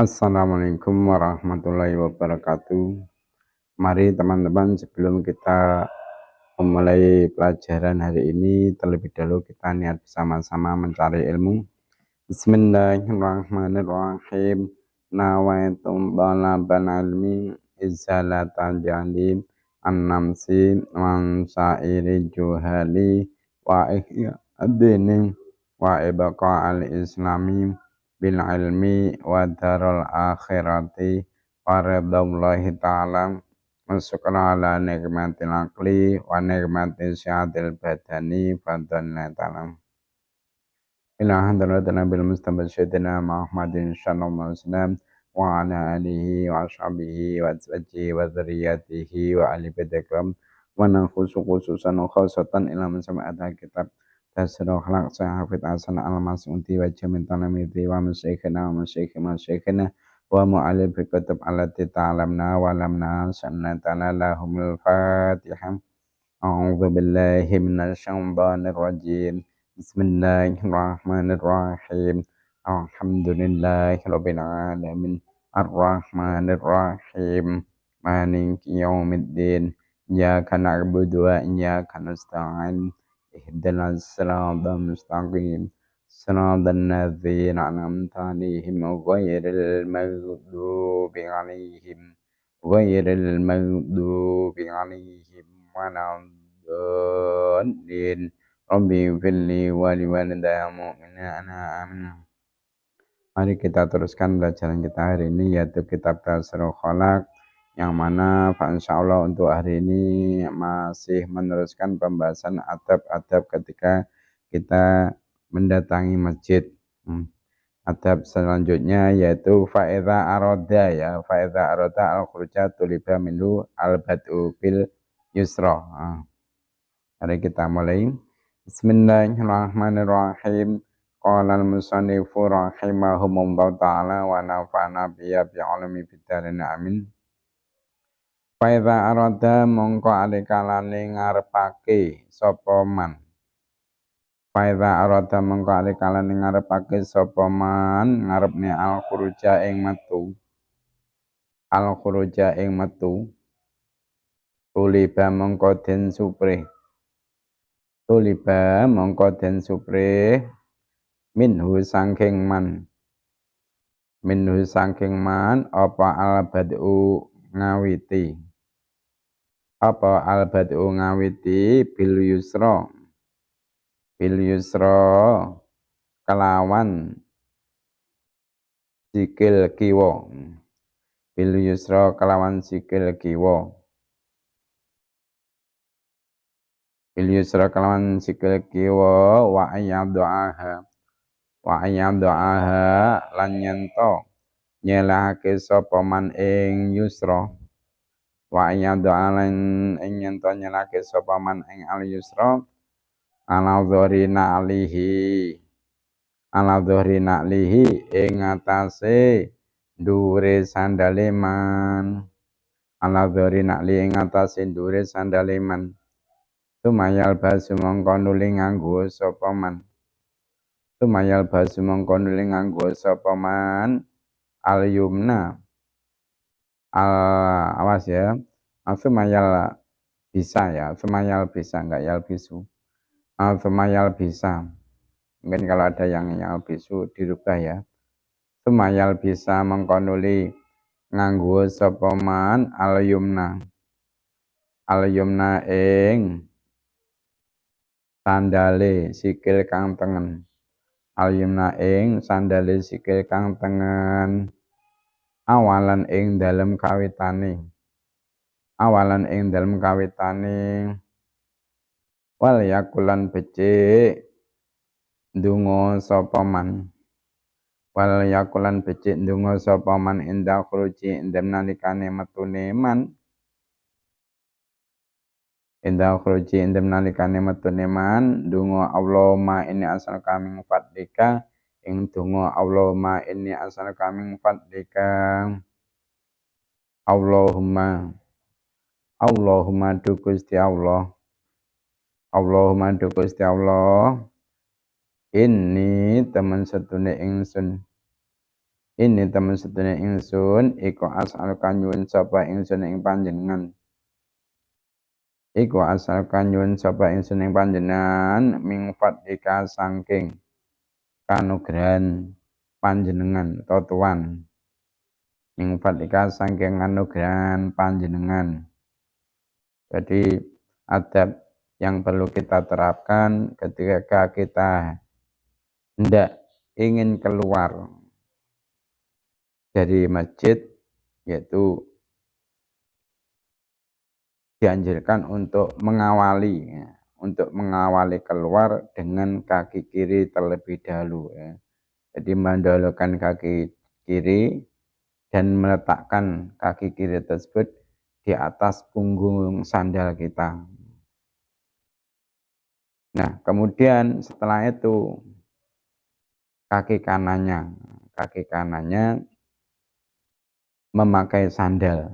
Assalamualaikum warahmatullahi wabarakatuh. Mari teman-teman, sebelum kita memulai pelajaran hari ini, terlebih dahulu kita niat bersama-sama mencari ilmu. Bismillahirrahmanirrahim. Nawaitu talabal ilmi izalatan jahlim an-namsi wan sa'iri juhali wa ihya ad-dini wa ibqa al-islami bil ilmi wa darul akhirati wa ridwallahi ta'ala wa syukran ala nikmatil aqli wa nikmatil syahatil badani fadlna ta'ala ila hadratina bil mustafa sayyidina Muhammadin sallallahu alaihi wasallam wa ala alihi wa ashabihi wa azwajihi wa dzurriyyatihi wa ali baitikam wa nakhusu khususan khasatan ila musamaata kitab tasrih akhlaq sahafid hasan al-mas'udi wa jamin talamidi wa masyikhina wa mu'allif kutub allati ta'lamna wa lamna sunnatana lahumul fatihah. A'udzu billahi minasy syaithanir rajim. Bismillahirrahmanirrahim. Alhamdulillahirabbil alamin. Arrahmanirrahim. Maliki yaumiddin. Iyyaka na'budu wa iyyaka nasta'in. Ihdinas siratal mustaqim. Siratal ladzina an'amta 'alaihim ghairil maghdubi 'alaihim waladdallin. Rabbi firli wa liwalidayya mu'minina amin. Mari kita teruskan pelajaran kita hari ini, yaitu kitab Tasrih Khalaq, yang mana insyaallah untuk hari ini masih meneruskan pembahasan adab-adab ketika kita mendatangi masjid. Adab selanjutnya yaitu fa'idha aroda al-khuruja tuliba minhu al-bad'u bil yusra. Mari kita mulai. Bismillahirrahmanirrahim. Qala al-musannifu rahimahumullah ta'ala wa nafa'na biya bi'alami bidarin amin. Fa'idha aroda mongko alikalane ngarepake sapa man. Faidha arada mengko alikalane ngarepake sapa man ngarepne al-khuruja ing metu tuliba mengko den suprih minhu saking man apa al-bad'u ngawiti bil yusra kelawan sikil kiwa wa ayyadhaha lan nyelahake sapa man ing yusra al yusra ala dhori na'lihi ing atase ndure sandale man tumayal basu mongko nuli nganggo sapa man al yumna awas ya, sumayal bisa enggak yalbisu. Sumayal bisa. Mungkin kalau ada yang yalbisu dirubah ya. Sumayal bisa mengkonuli nganggo sapa man al yumna ing sandale sikil kang tengen. Awalan ing dalem kawitane wal yakulan becik ndonga sapa man inda khuruji indem nalikane metune man ndonga Allahumma inni as'aluka min fadlika ing donga Allahumma inni as'aluka min fadlika. Allahumma du Gusti Allah inni temen setune ingsun ini temen sedene ingsun iku asal kanyuwun sapa ingsun ing panjenengan iku asal kanyuwun sapa ingsun ing panjenengan mingfat ika saking kanugrahan panjenengan atau tuan mingfat ika saking kanugrahan panjenengan. Jadi adab yang perlu kita terapkan ketika kita hendak ingin keluar dari masjid, yaitu dianjurkan untuk mengawali keluar dengan kaki kiri terlebih dahulu. Ya. Jadi mendahulukan kaki kiri dan meletakkan kaki kiri tersebut di atas punggung sandal kita. Nah, kemudian setelah itu kaki kanannya memakai sandal.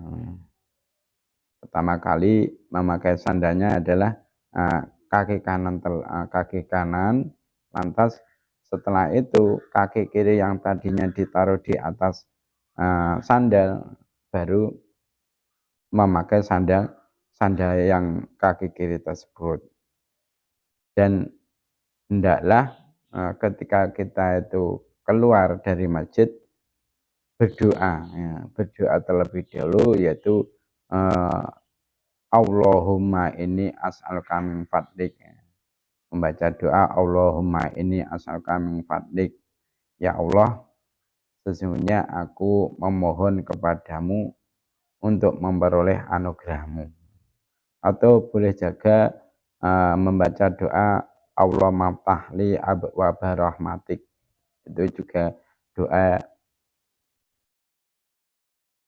Pertama kali memakai sandalnya adalah kaki kanan, lantas setelah itu kaki kiri yang tadinya ditaruh di atas sandal baru memakai sandal yang kaki kiri tersebut. Dan hendaklah ketika kita itu keluar dari masjid berdoa terlebih dahulu, yaitu Allahumma inni as'aluka min fadlik. Membaca doa Allahumma inni as'aluka min fadlik. Ya Allah, sesungguhnya aku memohon kepadamu untuk memperoleh anugerahmu. Atau boleh juga membaca doa Allah maftahli abwaaba rahmatik. Itu juga doa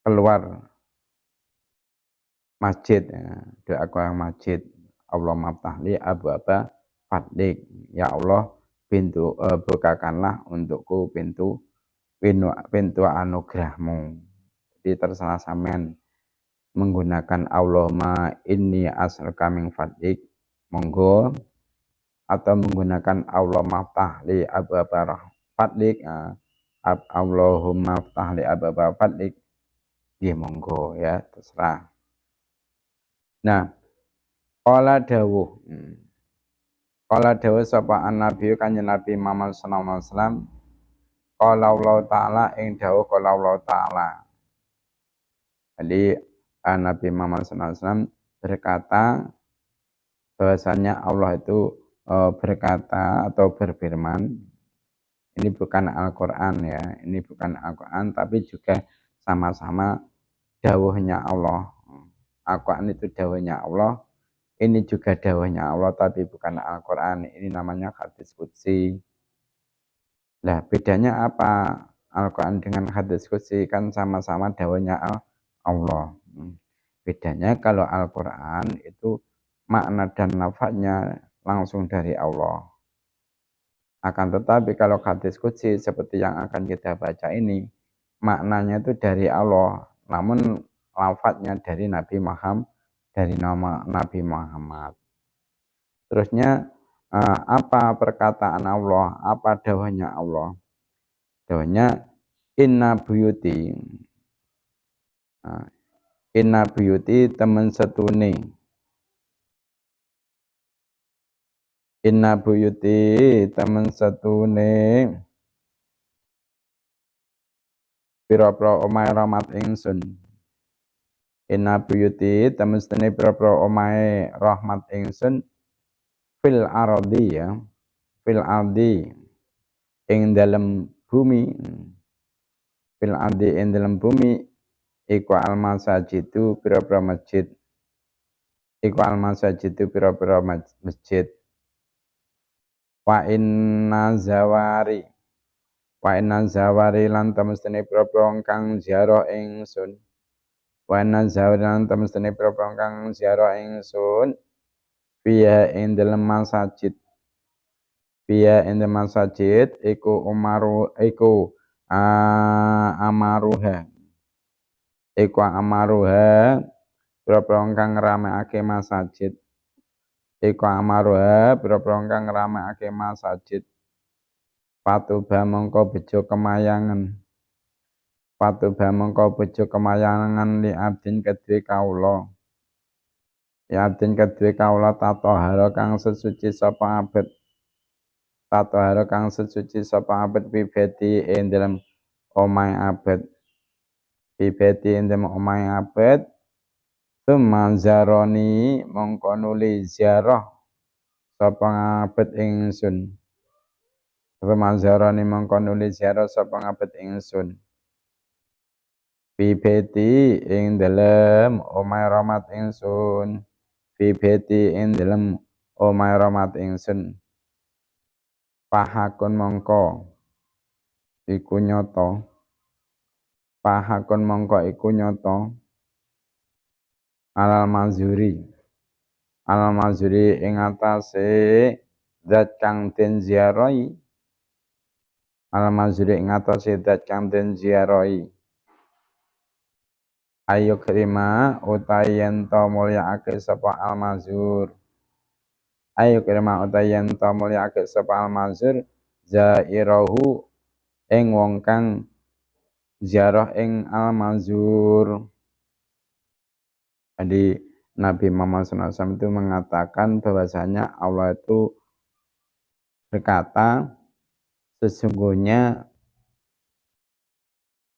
keluar masjid, doa keluar masjid. Allah maftahli abwaaba fadlik. Ya Allah, bukakanlah untukku pintu anugerahmu. Jadi terserah sampean menggunakan Allahumma inni as'aluka min fadlik, monggo, atau menggunakan Allah maftahli abwaaba fadlik, Allahumma ftahli abwaaba fadlik, ya monggo ya, terserah. Nah, qala dawuh sapa Nabi kanjeng Nabi Muhammad sallallahu alaihi wasallam, qala Allah taala ing dawuh qala Allah taala. Jadi Nabi Muhammad sallallahu alaihi wasallam berkata bahwasanya Allah itu berkata atau berfirman. Ini bukan Al-Qur'an ya, ini bukan Al-Qur'an, tapi juga sama-sama dawuhnya Allah. Al-Qur'an itu dawuhnya Allah, ini juga dawuhnya Allah, tapi bukan Al-Qur'an. Ini namanya hadis qudsi. Lah, bedanya apa Al-Qur'an dengan hadis qudsi? Kan sama-sama dawuhnya Allah. Bedanya kalau Al-Qur'an itu makna dan lafadznya langsung dari Allah. Akan tetapi kalau hadis qudsi seperti yang akan kita baca ini, maknanya itu dari Allah, namun lafadznya dari Nabi Muhammad, dari nama Nabi Muhammad. Terusnya apa perkataan Allah, apa dawahnya Allah? Dawahnya inna buyuti temen setune. Inna buyuti temen setune pira-pira omahe rahmat ingsun. Inna buyuti temen setune pira-pira omahe rahmat ingsun fil ardi ya. Fil ardi ing dalam bumi. Fil ardi ing dalam bumi iku al masajidu pira-pira masjid. Iku al masajidu pira-pira masjid. Wa inna zawari lan temestene pira-pira kang ziarah ingsun. Wa inna zawari lan temestene pira-pira kang ziarah ingsun. Biya ing dalem masjid. Biya ing dalem masjid iku amaruha. Iku amaruha pira-pira kang ngramekake masjid. Iku amaruha pira-pira kang ngramekake masjid. Patuba mongko bejo kemayangan. Patuba mengko bojo kemayangan li abdin kedue kawula. Ya abdin kedue kawula tatohara kang sesuci sapa abet. Tatohara kang sesuci sapa abet bibeti ing dalem omahe abet. Bibeti ing dalem omahe abet. Tumanzaroni mongko nuli ziarah sapa abet ingsun. Tumanzaroni mongko nuli ziarah sapa abet ingsun. Bibeti ing dalem omahe rahmat ingsun. Bibeti ing dalem omahe rahmat ingsun. Pahakun mongko iku nyata. Pahakun mongko iku nyata. Alal mazuri. Alal mazuri ing atase zat kang den ziarahi. Alal mazuri ing atase zat kang den ziarahi. Ayo krima utawi yen to mulyaake sapa al-mazur. Ayo krima utawi yen to mulyaake sapa al-mazur zairahu ing wong kang ziarah ing al-mazur. Jadi Nabi Muhammad SAW itu mengatakan bahwasanya Allah itu berkata sesungguhnya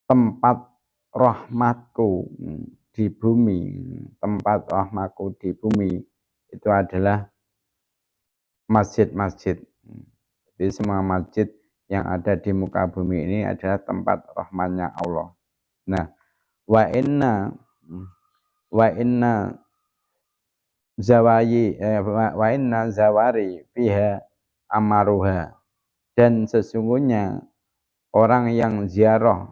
tempat rahmatku di bumi, tempat rahmatku di bumi itu adalah masjid-masjid. Jadi semua masjid yang ada di muka bumi ini adalah tempat rahmatnya Allah. Nah, wa inna zawari fiha amaruha, dan sesungguhnya orang yang ziarah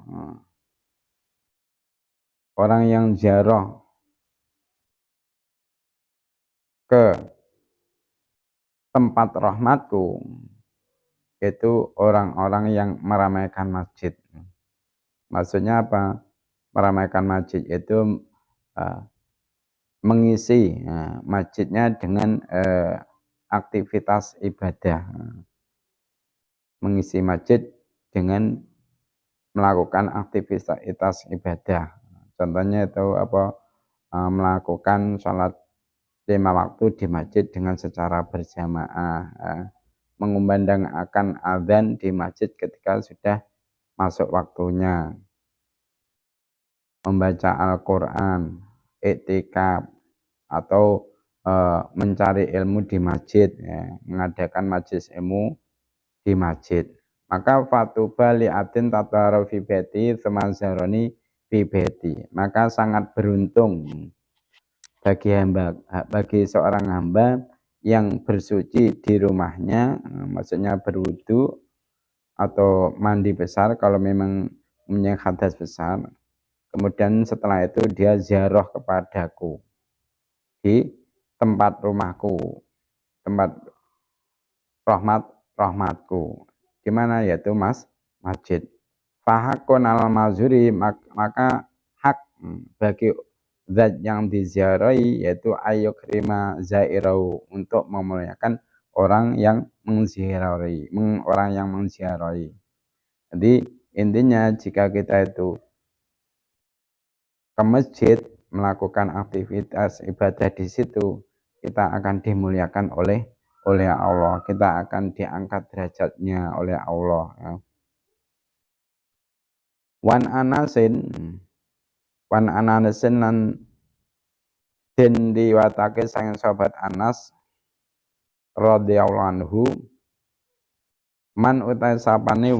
ke tempat rahmatku itu orang-orang yang meramaikan masjid. Maksudnya apa? Meramaikan masjid itu mengisi masjidnya dengan aktivitas ibadah. Mengisi masjid dengan melakukan aktivitas ibadah. Contohnya itu apa? Melakukan sholat 5 waktu di masjid dengan secara berjamaah. Mengumandangkan azan di masjid ketika sudah masuk waktunya. Membaca Al-Quran, iktikaf, atau mencari ilmu di masjid, mengadakan majelis ilmu di masjid. Maka fatuba li abdin tatara fi baiti semazaroni fi baiti. Maka sangat beruntung bagi seorang hamba yang bersuci di rumahnya, maksudnya berwudu atau mandi besar kalau memang punya hadas besar. Kemudian setelah itu dia ziarah kepadaku di tempat rumahku, tempat rahmatku. Di mana yaitu masjid. Fahakun al-mazuri, maka hak bagi zat yang diziarahi yaitu ayyukrima zairau, untuk memuliakan orang yang mengziarahi, Jadi intinya jika kita itu ke masjid melakukan aktivitas ibadah di situ, kita akan dimuliakan oleh Allah, kita akan diangkat derajatnya oleh Allah. Wan Anasin lan den diwatake sang sahabat Anas radhiyallahu anhu, man utai sapane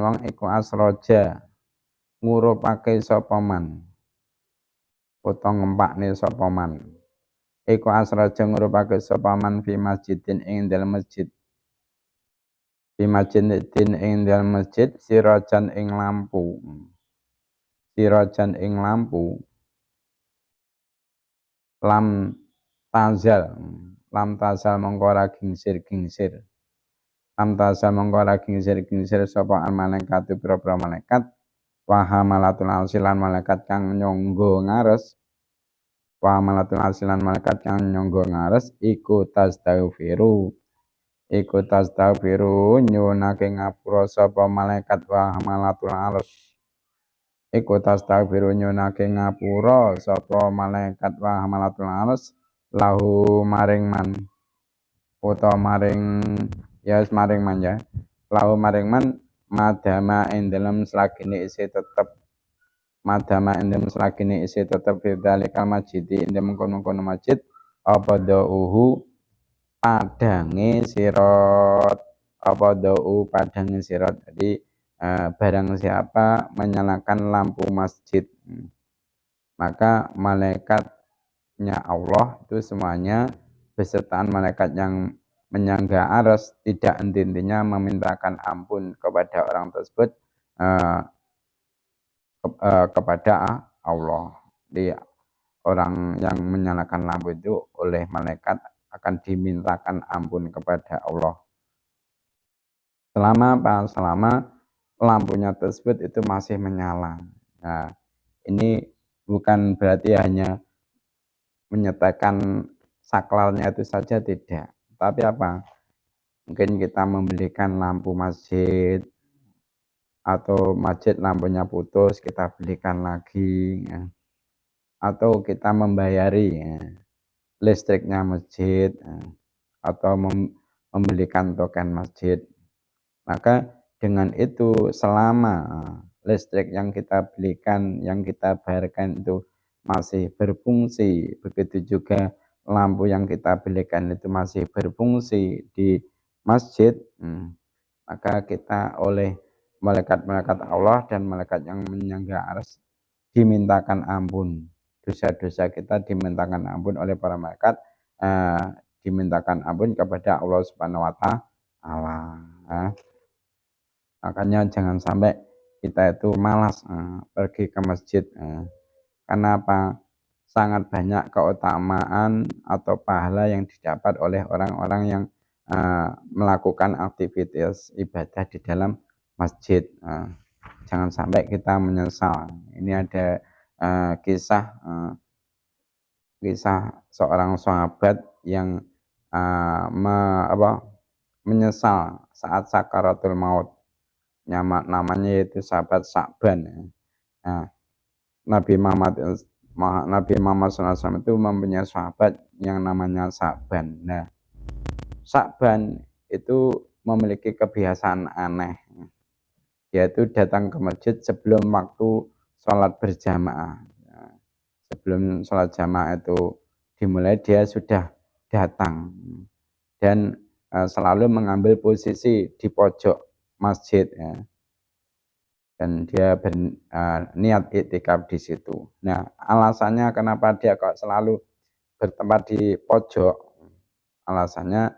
wong iku asroja ngurupake sapa man, utawa ngempakne sapa man. Iku asraja ngurupake sapa man fi masjidin ing dalem masjid. Fi masjidin ing dalem masjid sirajan ing lampu. Sirajan ing lampu. Lam tazal mongko ora gingsir-gingsir. Lam tazal mongko ora gingsir-gingsir sapa malaikat pira-pira malaikat. Wa hamalatul arsilan malaikat kang nyangga ngares. Wa malatul asilan malaikat kang nyangga ngares iku tastaghfiru iku tastaghfiru nyunake ngapura sapa malaikat wa hamalatul arsh iku tastaghfiru nyunake ngapura sapa malaikat wa hamalatul arsh lahu maring man utawa maring maring man ya lahu maring man madama ing dalem selagine isih tetep madama ing dalem selagine isih tetep fidzalikal masjid ing dalem kono-kono masjid apa dauhu padange sirat apa dau padange sirat jadi barang siapa menyalakan lampu masjid maka malaikatnya Allah itu semuanya besertaan malaikat yang menyangga aras tidak henti-hentinya memintakan ampun kepada orang tersebut kepada Allah. Jadi orang yang menyalakan lampu itu oleh malaikat akan dimintakan ampun kepada Allah. Selama apa? Selama lampunya tersebut itu masih menyala. Nah, ini bukan berarti hanya menyatakan saklarnya itu saja tidak. Tapi apa? Mungkin kita membelikan lampu masjid atau masjid lampunya putus kita belikan lagi ya. Atau kita membayari ya, listriknya masjid ya. Atau membelikan token masjid. Maka dengan itu selama listrik yang kita belikan, yang kita bayarkan itu masih berfungsi, begitu juga lampu yang kita belikan itu masih berfungsi di masjid, maka kita oleh malaikat-malaikat Allah dan malaikat yang menyangga arsy dimintakan ampun. Dosa-dosa kita dimintakan ampun oleh para malaikat, dimintakan ampun kepada Allah Subhanahu wa Ta'ala. Makanya jangan sampai kita itu malas pergi ke masjid. Karena apa? Sangat banyak keutamaan atau pahala yang didapat oleh orang-orang yang melakukan aktivitas ibadah di dalam masjid. Jangan sampai kita menyesal. Ini ada kisah seorang sahabat yang menyesal saat sakaratul maut. Namanya yaitu sahabat Sa'ban. Nah, Nabi Muhammad SAW itu mempunyai sahabat yang namanya Sa'ban. Nah, Sa'ban itu memiliki kebiasaan aneh, yaitu datang ke masjid sebelum waktu sholat berjamaah. Nah, sebelum sholat jamaah itu dimulai dia sudah datang dan selalu mengambil posisi di pojok masjid ya. Dan dia niat iktikaf di situ. Nah, alasannya kenapa dia kok selalu bertempat di pojok? Alasannya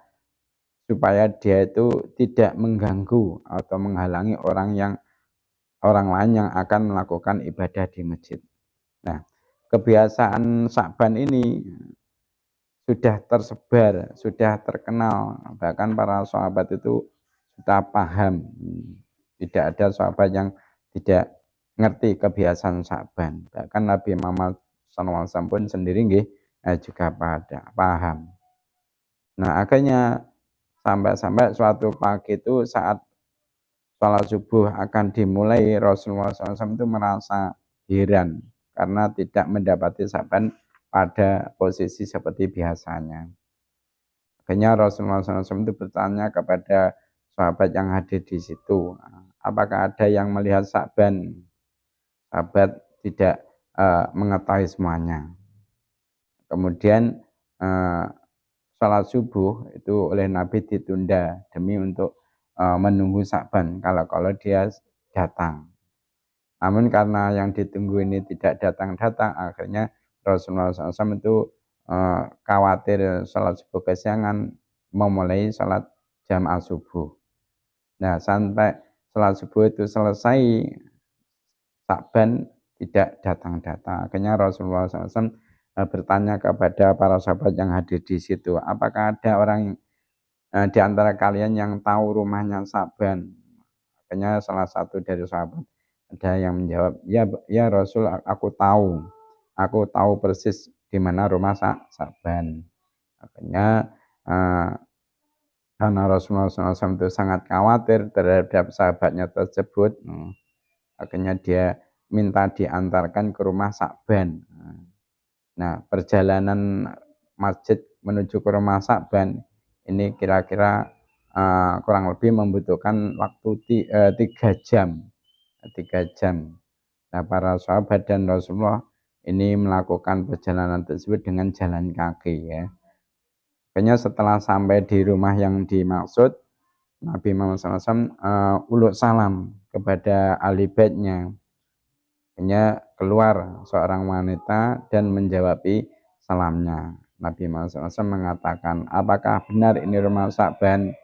supaya dia itu tidak mengganggu atau menghalangi orang lain yang akan melakukan ibadah di masjid. Nah, kebiasaan Sa'ban ini sudah tersebar, sudah terkenal, bahkan para sahabat itu sudah paham. Tidak ada sahabat yang tidak ngerti kebiasaan Sa'ban. Bahkan Nabi Muhammad SAW pun sendiri juga paham. Nah, akhirnya sampai suatu pagi itu saat sholat subuh akan dimulai, Rasulullah SAW itu merasa heran karena tidak mendapati Sa'ban pada posisi seperti biasanya. Akhirnya Rasulullah SAW itu bertanya kepada sahabat yang hadir di situ, apakah ada yang melihat Sa'ban? Sahabat tidak mengetahui semuanya. Kemudian sholat subuh itu oleh Nabi ditunda demi untuk menunggu Sa'ban kalau dia datang. Namun karena yang ditunggu ini tidak datang-datang, akhirnya Rasulullah SAW itu khawatir sholat subuh kesiangan, memulai sholat jamaah subuh. Nah, sampai sholat subuh itu selesai, Sa'ban tidak datang-datang. Akhirnya Rasulullah SAW bertanya kepada para sahabat yang hadir di situ, apakah ada orang di antara kalian yang tahu rumahnya Sa'ban? Akhirnya salah satu dari sahabat ada yang menjawab, ya Rasul, aku tahu persis di mana rumah Sa'ban. Akhirnya karena Rasulullah SAW itu sangat khawatir terhadap sahabatnya tersebut. Akhirnya dia minta diantarkan ke rumah Sa'ban. Nah, perjalanan masjid menuju ke rumah Sa'ban ini kira-kira kurang lebih membutuhkan waktu 3 jam. 3 jam. Nah, para sahabat dan Rasulullah ini melakukan perjalanan tersebut dengan jalan kaki ya. Akhirnya setelah sampai di rumah yang dimaksud, Nabi Muhammad SAW uluk salam kepada ahli baitnya. Akhirnya keluar seorang wanita dan menjawabi salamnya. Nabi Muhammad SAW mengatakan, apakah benar ini rumah Sa'ban?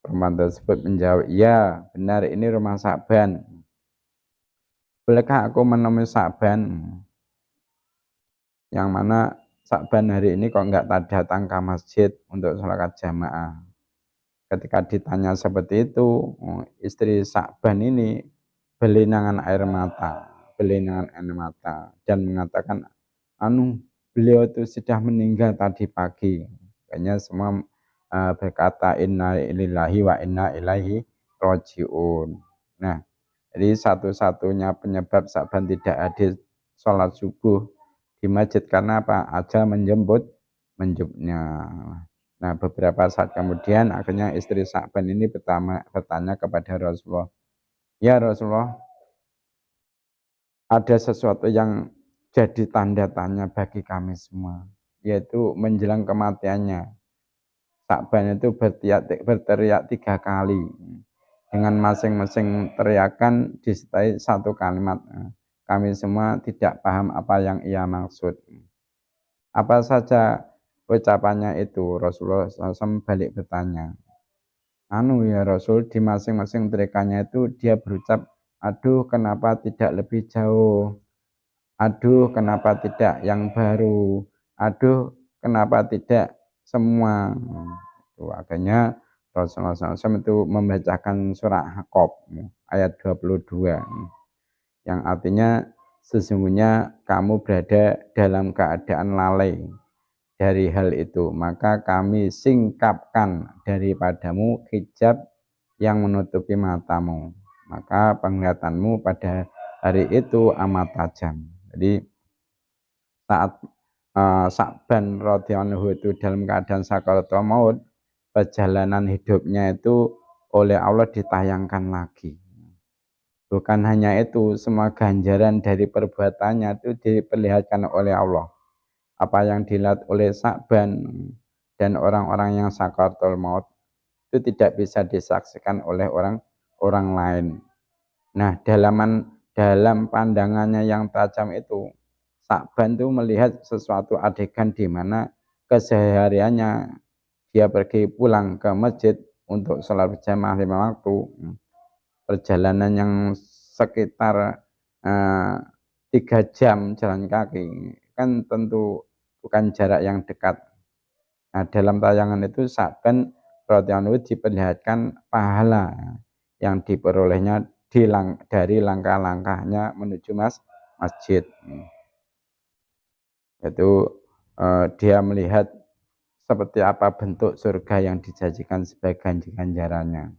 Perempuan tersebut menjawab, ya benar ini rumah Sa'ban. Bolehkah aku menemui Sa'ban? Yang mana Sa'ban hari ini kok enggak datang ke masjid untuk sholat jamaah. Ketika ditanya seperti itu, istri Sa'ban ini belinangan air mata, dan mengatakan, beliau itu sudah meninggal tadi pagi. Kayaknya semua berkata inna lillahi wa inna ilaihi roji'un. Nah, jadi satu-satunya penyebab Sa'ban tidak hadir sholat subuh di masjid karena apa? Ajal menjemputnya. Nah, beberapa saat kemudian akhirnya istri Sa'ban ini bertanya kepada Rasulullah, ya Rasulullah, ada sesuatu yang jadi tanda tanya bagi kami semua, yaitu menjelang kematiannya. Sa'ban itu berteriak 3 kali, dengan masing-masing teriakan disertai satu kalimat. Kami semua tidak paham apa yang ia maksud. Apa saja ucapannya itu? Rasulullah SAW balik bertanya, ya Rasul, di masing-masing teriakannya itu dia berucap, aduh kenapa tidak lebih jauh, aduh kenapa tidak yang baru, aduh kenapa tidak semua. Itu akhirnya Rasulullah SAW itu membacakan surah Ahqaf ayat 22 yang artinya sesungguhnya kamu berada dalam keadaan lalai dari hal itu, maka kami singkapkan daripadamu hijab yang menutupi matamu, maka penglihatanmu pada hari itu amat tajam. Jadi saat Sa'ban radhiyallahu itu dalam keadaan sakaratul maut, perjalanan hidupnya itu oleh Allah ditayangkan lagi. Bukan hanya itu, semua ganjaran dari perbuatannya itu diperlihatkan oleh Allah. Apa yang dilihat oleh Sa'ban dan orang-orang yang sakaratul maut itu tidak bisa disaksikan oleh orang lain. Nah, dalam pandangannya yang tajam itu, Sa'ban itu melihat sesuatu adegan di mana kesehariannya dia pergi pulang ke masjid untuk sholat berjamaah 5 waktu. Perjalanan yang sekitar 3 jam jalan kaki kan tentu bukan jarak yang dekat. Nah, dalam tayangan itu Sa'ban radhiyallahu diperlihatkan pahala yang diperolehnya dari langkah-langkahnya menuju masjid. Itu dia melihat seperti apa bentuk surga yang dijanjikan sebagai ganjarannya.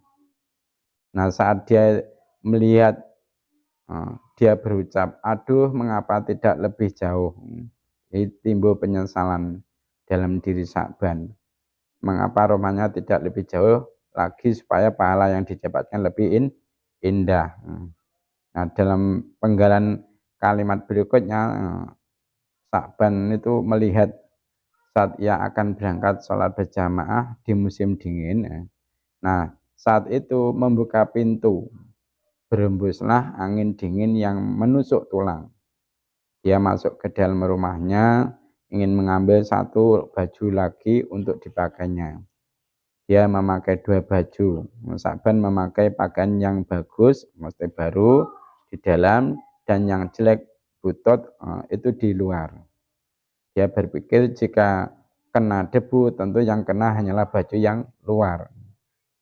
Nah, saat dia melihat, dia berucap, aduh mengapa tidak lebih jauh. Timbul penyesalan dalam diri Sa'ban. Mengapa rumahnya tidak lebih jauh lagi supaya pahala yang didapatkan lebih indah. Nah, dalam penggalan kalimat berikutnya, Sa'ban itu melihat saat ia akan berangkat sholat berjamaah di musim dingin. Nah, saat itu membuka pintu, berembuslah angin dingin yang menusuk tulang. Dia masuk ke dalam rumahnya, ingin mengambil satu baju lagi untuk dipakainya. Dia memakai 2 baju. Sa'ban memakai pakaian yang bagus, mesti baru di dalam, dan yang jelek butut itu di luar. Dia berpikir jika kena debu, tentu yang kena hanyalah baju yang luar.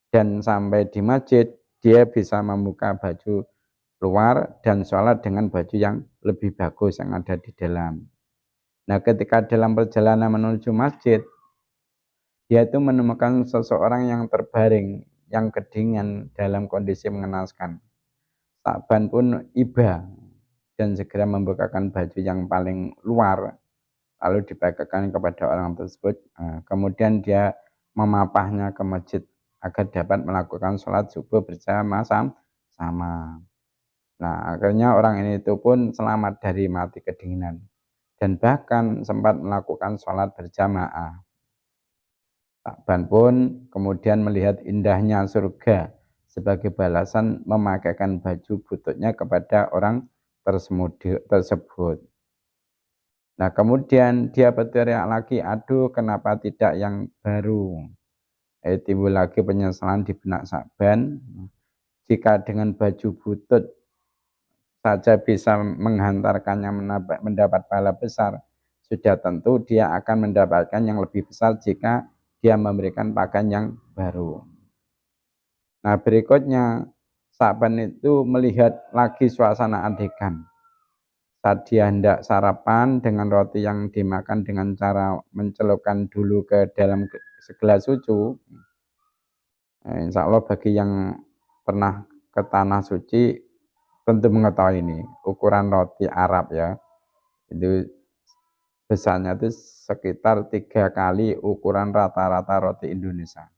Dan sampai di masjid, dia bisa membuka baju luar dan sholat dengan baju yang lebih bagus yang ada di dalam. Nah, ketika dalam perjalanan menuju masjid, Dia itu menemukan seseorang yang terbaring, yang kedinginan dalam kondisi mengenaskan. Sa'ban pun iba dan segera membukakan baju yang paling luar, lalu dibagikan kepada orang tersebut. Kemudian dia memapahnya ke masjid agar dapat melakukan sholat subuh bersama-sama. Nah, akhirnya orang ini itu pun selamat dari mati kedinginan dan bahkan sempat melakukan sholat berjamaah. Sa'ban pun kemudian melihat indahnya surga sebagai balasan memakaikan baju bututnya kepada orang tersebut. Nah, kemudian dia berteriak lagi, aduh kenapa tidak yang baru? Timbul lagi penyesalan di benak Sa'ban. Jika dengan baju butut saja bisa menghantarkannya mendapat pahala besar, sudah tentu dia akan mendapatkan yang lebih besar jika dia memberikan pakaian yang baru. Nah, berikutnya Sa'ban itu melihat lagi suasana adegan. Saat dia hendak sarapan dengan roti yang dimakan dengan cara mencelupkan dulu ke dalam segelas susu. Insya Allah bagi yang pernah ke tanah suci tentu mengetahui ini ukuran roti Arab ya, itu besarnya itu sekitar 3 kali ukuran rata-rata roti Indonesia.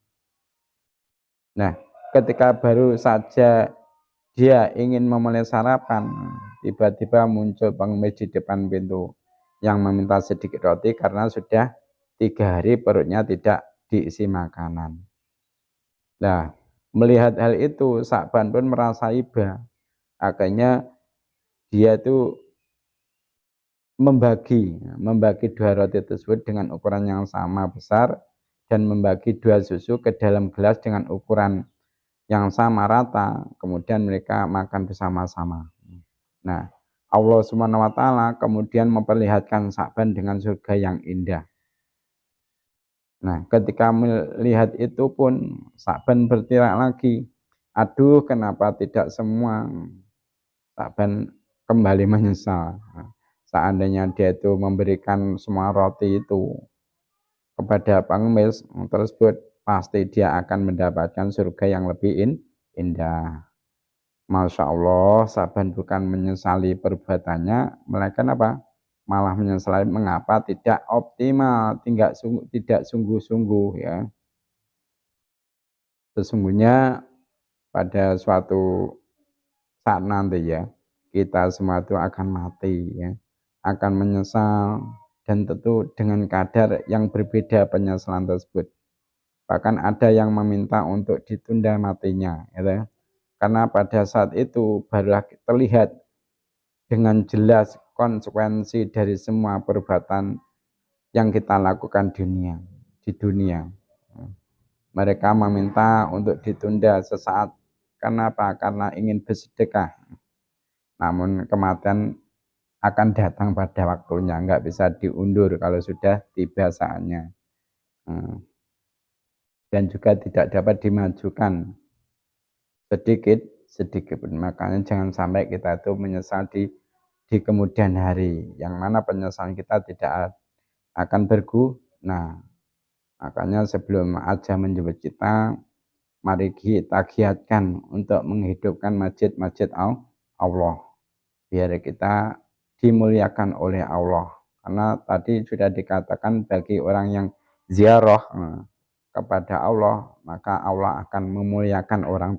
Nah, ketika baru saja dia ingin memulai sarapan, tiba-tiba muncul pengemis di depan pintu yang meminta sedikit roti karena sudah 3 hari perutnya tidak diisi makanan. Nah, melihat hal itu, Sa'ban pun merasa iba. Akhirnya dia itu membagi 2 roti tersebut dengan ukuran yang sama besar dan membagi 2 susu ke dalam gelas dengan ukuran yang sama rata, kemudian mereka makan bersama-sama. Nah, Allah Subhanahu wa taala kemudian memperlihatkan Sa'ban dengan surga yang indah. Nah, ketika melihat itu pun Sa'ban berteriak lagi, aduh kenapa tidak semua. Sa'ban kembali menyesal. Seandainya dia itu memberikan semua roti itu kepada pengemis tersebut, pasti dia akan mendapatkan surga yang lebih indah. Masya Allah, Sa'ban bukan menyesali perbuatannya, melainkan apa? Malah menyesali mengapa tidak optimal, tidak sungguh-sungguh ya. Sesungguhnya pada suatu saat nanti ya, kita semua itu akan mati ya, akan menyesal dan tentu dengan kadar yang berbeda penyesalan tersebut. Bahkan ada yang meminta untuk ditunda matinya, ya. Karena pada saat itu barulah terlihat dengan jelas konsekuensi dari semua perbuatan yang kita lakukan di dunia. Mereka meminta untuk ditunda sesaat. Kenapa? Karena ingin bersedekah. Namun kematian akan datang pada waktunya, nggak bisa diundur kalau sudah tiba saatnya. Dan juga tidak dapat dimajukan sedikit pun. Makanya jangan sampai kita itu menyesal di kemudian hari, yang mana penyesalan kita tidak akan berguna. Makanya sebelum aja menjemput kita, mari kita giatkan untuk menghidupkan masjid-masjid Allah, biar kita dimuliakan oleh Allah. Karena tadi sudah dikatakan bagi orang yang ziarah kepada Allah, maka Allah akan memuliakan orang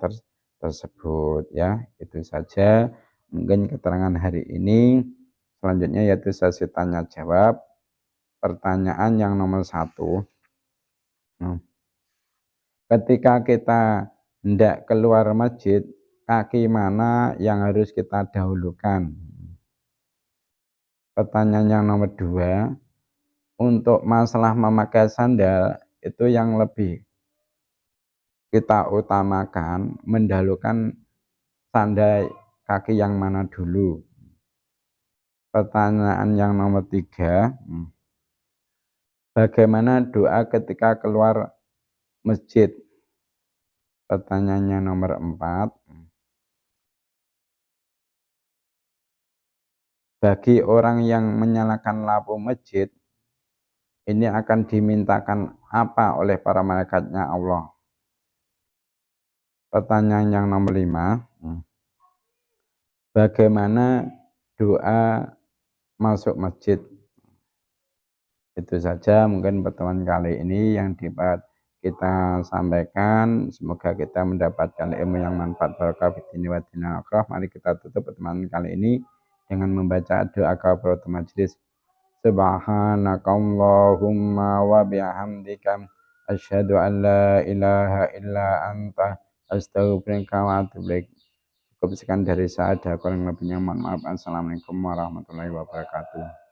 tersebut ya. Itu saja mungkin keterangan hari ini. Selanjutnya yaitu sesi tanya jawab. Pertanyaan yang nomor 1. Ketika kita hendak keluar masjid, kaki mana yang harus kita dahulukan? Pertanyaan yang nomor 2, untuk masalah memakai sandal, itu yang lebih kita utamakan, mendahulukan sandal kaki yang mana dulu? Pertanyaan yang nomor 3, bagaimana doa ketika keluar masjid? Pertanyaannya nomor 4, bagi orang yang menyalakan lampu masjid, ini akan dimintakan apa oleh para malaikatnya Allah? Pertanyaan yang nomor 5, bagaimana doa masuk masjid? Itu saja mungkin pertemuan kali ini yang dapat kita sampaikan. Semoga kita mendapatkan ilmu yang manfaat barakah fid wa dinil akhirah. Mari kita tutup pertemuan kali ini dengan membaca doa kafaratul majelis. Subhanakallahumma wa bihamdika asyhadu an la ilaha illa anta astaghfiruka wa atubu ilaik. Cukup sekian dari saya. Ada kurang lebihnya mohon maaf. Assalamualaikum warahmatullahi wabarakatuh.